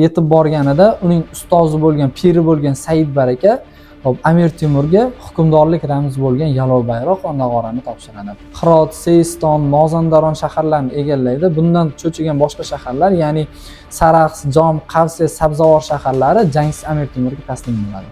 Yetib borganida uning ustozi bo'lgan, piri bo'lgan Said Baraka Amir Temurga hukmdorlik ramzi bo'lgan yalov bayroq va nog'orani topshiradi. Hirot, Seyiston, Mazandaron shaharlarini egallaydi. Bundan cho'chigan boshqa shaharlar, ya'ni Sarax, Jom, Qavs, Sabzavor shaharlari jangsiz Amir Temurga taslim bo'ladi.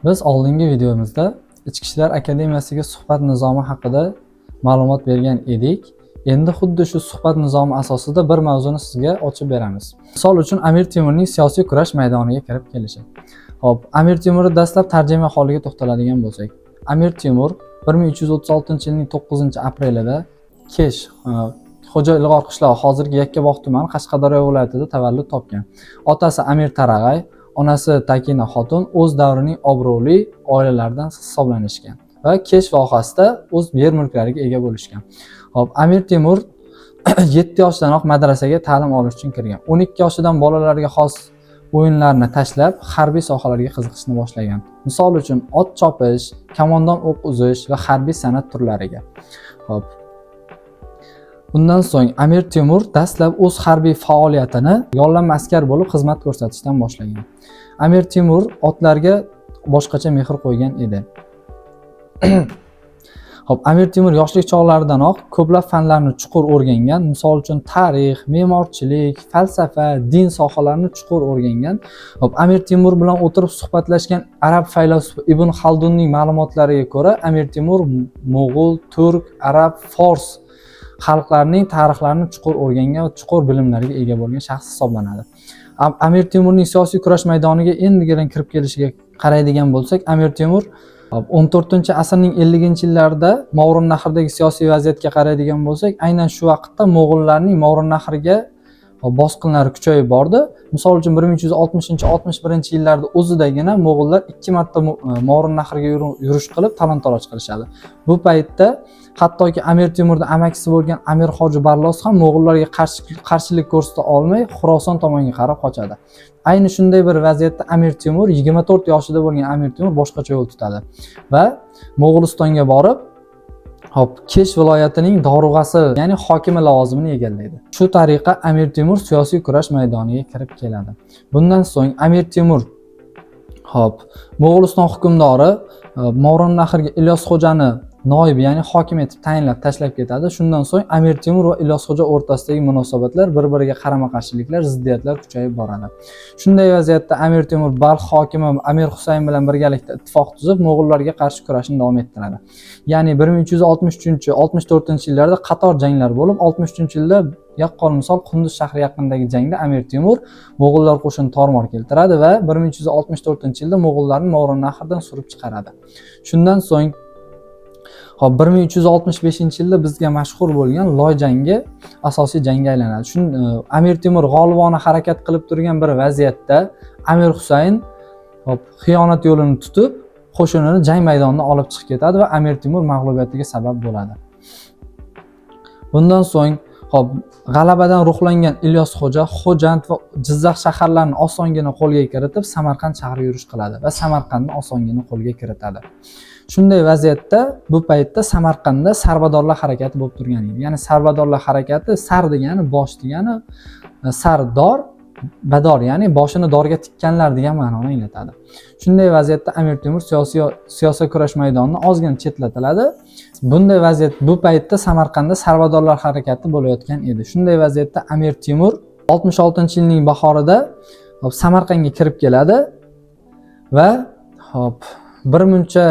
Biz oldingi videomizda Ichki ishlar akademiyasiga suhbat nizomi haqida ma'lumot bergan edik. Endi xuddi shu suhbat nizomi asosida bir mavzuni sizga ochib beramiz. Misol uchun Amir Temurning siyosiy kurash maydoniga kirib kelishi. Xo'p, Amir Temurni dastlab tarjima holiga to'xtaladigan bo'lsak, Amir Temur 1336-yilning 9-aprelida Kesh, Xo'ja Ilg'or qishlog'i, hozirgi Yakkabog' tumani, Qashqadaryo viloyatida tavallud topgan. Otasi Amir Tarag'ay, onasi Takina xotun o'z davrining obro'li oilalaridan hisoblanishgan va Kesh vohasida o'z yer mulklariga ega bo'lishgan. Hop, Amir Temur 7 yoshidanoq madrasaga ta'lim olish uchun kirgan. 12 yoshidan bolalarga xos o'yinlarni tashlab, harbiy sohalarga qiziqishni boshlagan. Misol uchun ot chopish, kamondan o'q uzish va harbiy san'at turlariga. Hop. Bundan so'ng Amir Temur dastlab o'z harbiy faoliyatini yollanma askar bo'lib xizmat ko'rsatishdan boshlagan. Amir Temur otlarga boshqacha mehr qo'ygan edi. Hop, Amir Temur yoshlik chog'laridanoq ko'plab fanlarni chuqur o'rgangan. Misol uchun tarix, me'morchilik, falsafa, din sohalarini chuqur o'rgangan. Hop, Amir Temur bilan o'tirib suhbatlashgan arab faylasufi Ibn Xaldunning ma'lumotlariga ko'ra, Amir Temur Mo'g'ul, Turk, Arab, Fors xalqlarining tarixlarini chuqur o'rgangan va chuqur bilimlarga ega bo'lgan shaxs hisoblanadi. Amir Temurning siyosiy kurash maydoniga endigina kirib kelishiga qaraydigan bo'lsak, Amir Temur 14-asrning 50-yillarida Mo'g'ul nahridagi siyosiy vaziyatga qaraydigan bo'lsak, aynan shu vaqtda Mo'g'ullarning Mo'g'ul nahriga bosqinlari kuchayib bordi. Misol uchun 1360-61-yillarda o'zidagina Mo'g'ullar 2 marta Mo'g'ul nahriga yurish qilib talon-toroj qilishadi. Bu paytda hattoki Amir Temurning amakisi bo'lgan Amir Hoji Barlos ham Mo'g'ullarga qarshilik ko'rsata olmay Xuroson tomonga qarab qochadi. Ayni shunday bir vaziyatda Amir Temur 24 yoshida bo'lgan Amir Temur boshqacha yo'l tutadi va Mo'g'ulistonga borib, Kesh viloyatining dorug'asi, ya'ni hokimi lavozimini egallaydi. Shu tariqa Amir Temur siyosiy kurash maydoniga kirib keladi. Bundan so'ng Amir Temur Mo'g'uliston hukmdori Mo'g'ul nahriga Ilyos Xo'jani noib, ya'ni hokim etib tayinlab tashlab ketadi. Shundan so'ng Amir Temur va Ilyos Xo'ja o'rtasidagi munosabatlar bir-biriga qarama-qarshiliklar, ziddiyatlar kuchayib boradi. Shunday vaziyatda Amir Temur Balx hokimi Amir Husayn bilan birgalikda ittifoq tuzib, Mo'g'ullarga qarshi kurashni davom ettiradi. Ya'ni 1363-64-yillarda qator janglar bo'lib, 63-yilda yaqqol misol Qunduz shahri yaqinidagi jangda Amir Temur Mo'g'ullar qo'shinini tormor keltiradi va 1364-yilda Mo'g'ullarni Mo'g'ul nahridan surib chiqaradi. Shundan so'ng 1365-yilda bizga mashhur bo'lgan Loy jangi asosiy jangga aylanadi. Amir Temur g'olibona harakat qilib turgan bir vaziyatda Amir Husayn xiyonat yo'lini tutib, qo'shinini jang maydonidan olib chiqib ketadi va Amir Temur mag'lubiyatiga sabab bo'ladi. Bundan so'ng g'alabadan ruhlangan Ilyos Xo'ja Xo'jand va Jizzax shaharlarini osongina qo'lga kiritib, Samarqand shahriga yurish qiladi va Samarqandni osongina qo'lga kiritadi. Shunday vaziyatda bu paytda Samarqandda Sarbadorlar harakati bo'lib turgan edi. Ya'ni Sarbadorlar harakati, sar degani bosh degani, sardor, bador, ya'ni boshini dorga tikkanlar degan ma'noni anglatadi. Shunday vaziyatda Amir Temur siyosiy kurash maydonidan ozgina chetlatiladi. Bunday vaziyat bu paytda Samarqandda Sarbadorlar harakati bo'layotgan edi. Shunday vaziyatda Amir Temur 66-yilning bahorida Samarqandga kirib keladi va birmuncha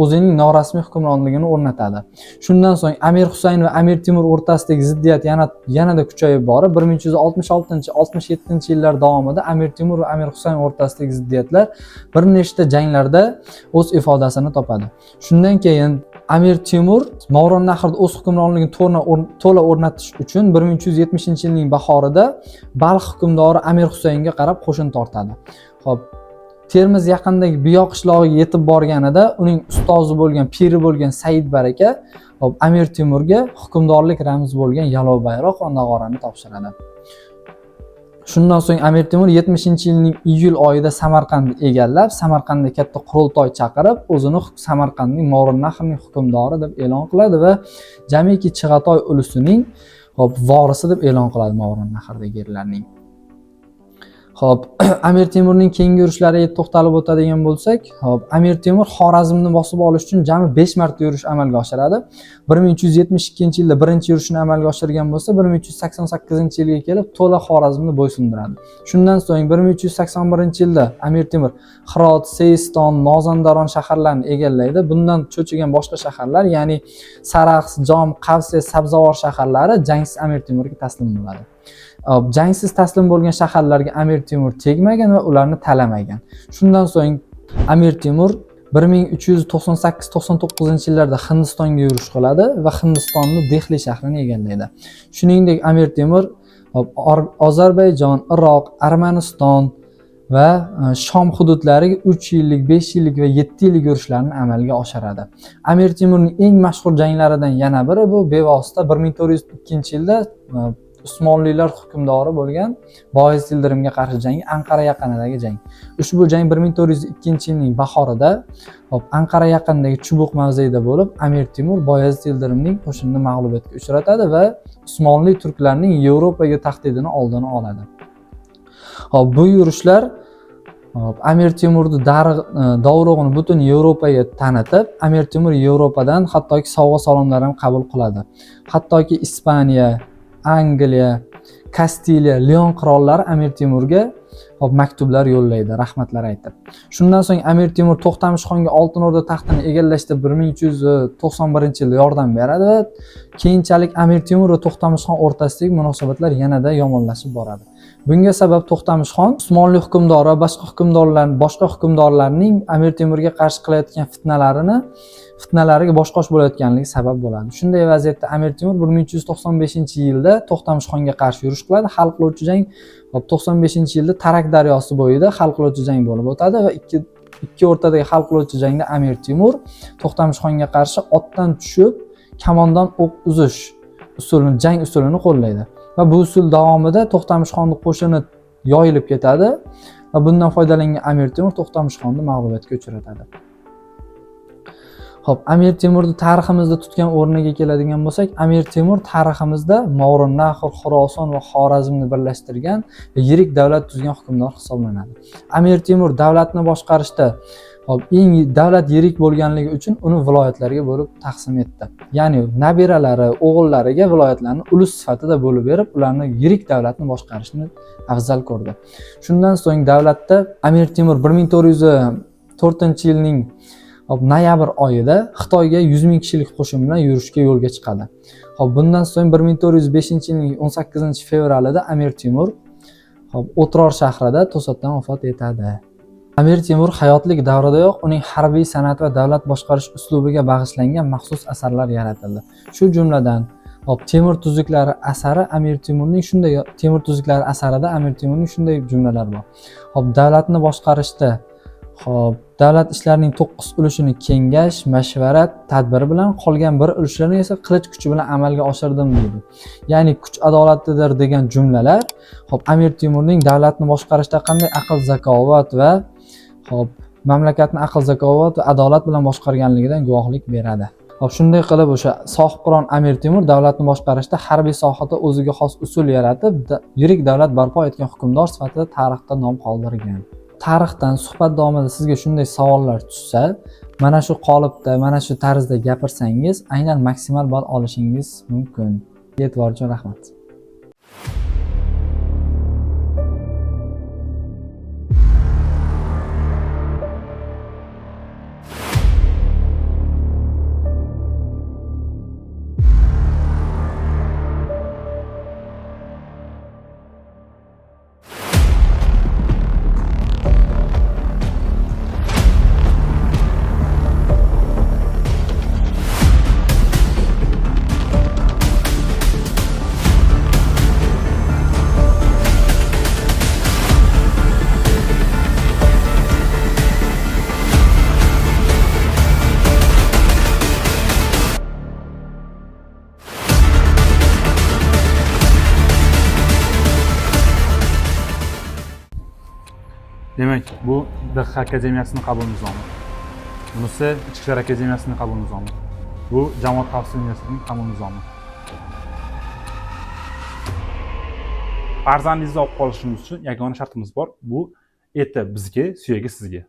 o'zining norasmiy hukmronligini o'rnatadi. Shundan so'ng Amir Husayn va Amir Temur o'rtasidagi ziddiyat yanada kuchayib borib, 1366-67-yillar davomida Amir Temur va Amir Husayn o'rtasidagi ziddiyatlar bir nechta janglarda o'z ifodasini topadi. Shundan keyin Amir Temur Mo'g'ul nahrida o'z hukmronligini to'la o'rnatish uchun 1370-yilning bahorida Balx hukmdori Amir Husaynga qarab qo'shin tortadi. Xo'p, Termiz yaqinidagi Biyoq qishlog'iga yetib borganida uning ustozi bo'lgan, piri bo'lgan Said Baraka Amir Temurga hukmdorlik ramzi bo'lgan yalov bayroq va nog'orani topshiradi. Shundan so'ng Amir Temur 70-yilning iyul oyida Samarqandni egallab, Samarqandda katta qurultoy chaqirib, o'zini Samarqandning Mo'g'ul nahrining hukmdori deb e'lon qiladi va jamiki Chig'atoy ulusining Hop, vorisi deb e'lon qiladi Movarounnahrda yerlarning. Hop, Amir Temurning keyingi yurishlariga to'xtalib o'tadigan bo'lsak, hop, Amir Temur Xorazmni bosib olish uchun jami 5 marta yurish amalga oshiradi. 1372-yilda birinchi yurishini amalga oshirgan bo'lsa, 1388-yilga kelib to'la Xorazmni bo'ysundiradi. Shundan so'ng 1381-yilda Amir Temur Hirot, Seiston, Mazandaron shaharlarini egallaydi. Bundan cho'chigan boshqa shaharlar, ya'ni Sarax, Jom, Qavs, Sabzavor shaharlari jangsiz Amir Temurga taslim bo'ladi. Jangsiz taslim bo'lgan shaharlarga Amir Temur tegmagan va ularni talamagan. Shundan so'ng Amir Temur 1398-99-yillarda Hindistonga yurish qiladi va Hindistonni Dehli shahrini egallaydi. Shuningdek, Amir Temur Ozarbayjon, Iroq, Armaniston va Shom hududlariga 3 yillik, 5 yillik va 7 yillik yurishlarni amalga oshiradi. Amir Temurning eng mashhur janglaridan yana biri bu bevosita 1402-yilda Usmonlilar hukmdori bo'lgan Boyezid Yildirimga qarshi jangi, Anqara yaqinidagi jang. Ushbu jang 1402-yilning bahorida Anqara yaqinidagi Chubuq mavzeida bo'lib, Amir Temur Boyezid Yildirimning qo'shinini mag'lubiyatga uchratadi va Usmonli turklarning Yevropaga tahdidini oldini oladi. Hop, bu yurishlar Amir Temurning dovrug'ini butun Yevropaga tanitib, Amir Temur Yevropadan hattoki sovg'a salomlar ham qabul qiladi. Hattoki Ispaniya, Angliya, Kastiliya, Leon qirollari Amir Temurga maktublar yo'llaydi, rahmatlar aytib. Shundan so'ng Amir Temur To'xtamishxonga Oltin O'rda taxtini egallashda 1391-yilda yordam beradi va keyinchalik Amir Temur va To'xtamishxon o'rtasidagi munosabatlar yanada yomonlashib boradi. Bunga sabab To'xtamishxon Usmonli hukmdori va boshqa hukmdorlarning Amir Temurga qarshi qilayotgan fitnalariga bosh-qosh bo'layotganligi sabab bo'ladi. Shunday vaziyatda Amir Temur 1395-yilda To'xtamishxonga qarshi yurish qiladi. Hal qiluvchi jang 95-yilda Tarak daryosi bo'yida hal qiluvchi jang bo'lib o'tadi va ikki o'rtadagi hal qiluvchi jangda Amir Temur To'xtamishxonga qarshi otdan tushib, kamondan o'q uzish jang usulini qo'llaydi. Va bu usul davomida To'xtamishxonning qo'shini yoyilib ketadi va bundan foydalangan Amir Temur To'xtamishxonni mag'lubiyatga uchratadi. Hop, Amir Temurni tariximizda tutgan o'rniga keladigan bo'lsak, Amir Temur tariximizda Movarounnahr, Xorason va Xorazmni birlashtirgan va yirik davlat tuzgan hukmdor hisoblanadi. Amir Temur davlatni boshqarishda davlat yirik bo'lganligi uchun uni viloyatlarga bo'lib taqsim etdi. Ya'ni nabiralari, o'g'illariga viloyatlarni ulus sifatida bo'lib berib, ularni yirik davlatni boshqarishni afzal ko'rdi. Shundan so'ng davlatda Amir Temur 1404-yilning noyabr oyida Xitoyga 100 ming kishilik qo'shin bilan yurishga yo'lga chiqadi. Hop, bundan so'ng 1405-yilning 18-fevralida Amir Temur O'tror shahrida to'satdan vafot etadi. Amir Temur hayotlik davridayoq uning harbiy san'at va davlat boshqarish uslubiga bag'ishlangan maxsus asarlar yaratildi. Shu jumladan Temur tuzuklari asarida Amir Temurning shunday jumlalar bor. Davlatni boshqarishda davlat ishlarining 9 ulushini kengash, mashvarat, tadbir bilan, qolgan bir ulushlarni esa qilich kuchi bilan amalga oshirdim deydi. Ya'ni kuch adolatlidir degan jumlalar Amir Temurning davlatni boshqarishda qanday aql, zakovat va mamlakatni aql, zakovat va adolat bilan boshqarganligidan guvohlik beradi. Shunday qilib o'sha sohibqiron Amir Temur davlatni boshqarishda harbiy sohada o'ziga xos usul yaratib, yirik davlat barpo etgan hukmdor sifatida tarixda nom qoldirgan. Tarixdan suhbat davomida sizga shunday savollar tushsa, mana shu qolipda, mana shu tarzda gapirsangiz, aynan maksimal ball olishingiz mumkin. E'tibor uchun rahmat. Demak, bu DX akademiyasining qabul nizomi. Bunisi Ichki ishlar akademiyasining qabul nizomi. Bu Jamoat xavfsizligi universitetining qabul nizomi. farzandingizni olib qolishimiz uchun yagona shartimiz bor. Bu eti bizga, suyagi sizga.